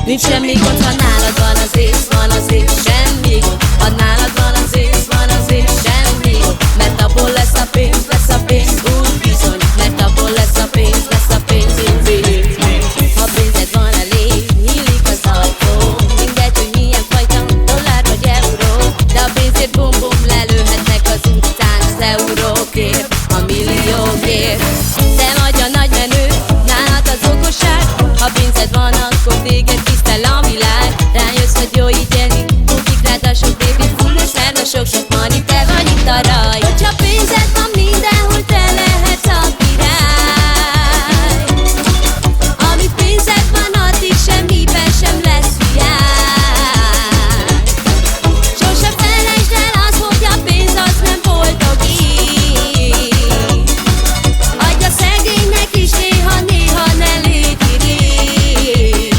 Nincs semmi gond, ha nálad van az ész, van az ész, semmi gond. Ha nálad van az ész, van az ész, semmi gond. Mert abból lesz a pénz, úgy bizony. Mert abból lesz a pénz, úgy bizony. Ha pénzed van elég, nyílik az ajtó. Mindegy, hogy milyen fajta, dollár vagy euró. De a pénzért bum-bum lelőhetnek az utcán az eurókért, a milliókért. Te vagy a nagy menő, nálad az okosság. Ha pénzed van, akkor téged tisztel a világ. Rájössz, hogy jó így élni, bukik rád a sok baby fullos, mert a sok-sok money, te vagy itt a raj. Hogyha pénzed van mindenhol, te lehetsz a király. Amíg pénzed van, addig semmiben sem lesz hiány. Sose felejtsd el azt, hogy a pénz az nem boldogít. Adj a szegénynek is néha-néha, ne légy irigy.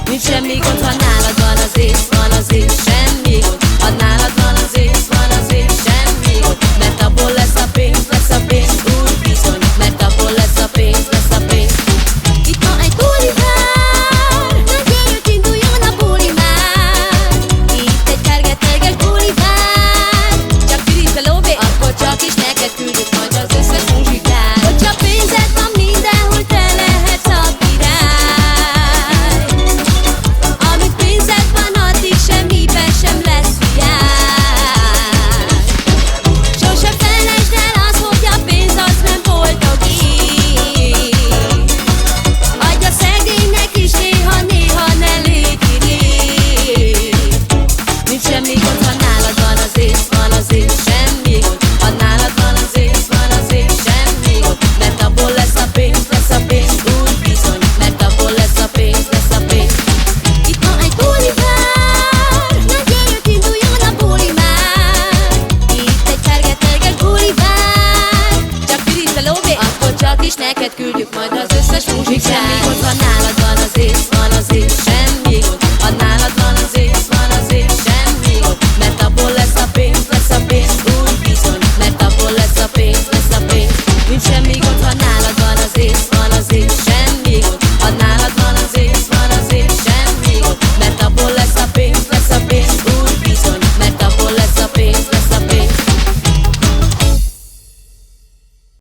Nincs semmi gond, ha nálad van az ész, van az ész, semmi gond. Ha nálad van az ész, van az ész, semmi gond. Mert abból lesz a pénz, úgy bizony. Mert abból lesz a pénz, Itt ma egy bulivár, na gyerünk, induljon a buli már. Itt egy kergeteges bulivár, csak pirítsd a lóvé, akkor csak is neked küldjük majd az összes muzsikát. Hogyha pénzed van mindenhol, te lehetsz a király. Amíg pénzed van, addig semmiben sem lesz hiány. Sose felejtsd el azt, hogy a pénz az nem boldogít. Adj a szegénynek is néha-néha, ne légy irigy. Nincs semmi gond, ha nálad van az ész, van az ész, semmi gond. Ha nálad van az ész, van az ész, semmi gond. Mert abból lesz a pénz, úgy bizony. Mert abból lesz a pénz, Itt ma egy bulivár, na gyerünk, induljon a buli már. Itt egy fergeteges bulivár, csak pirítsd a lóvé, akkor csak is neked küldjük majd az összes muzsikát. Semmi gond, ha nálad van az ész, van az ész,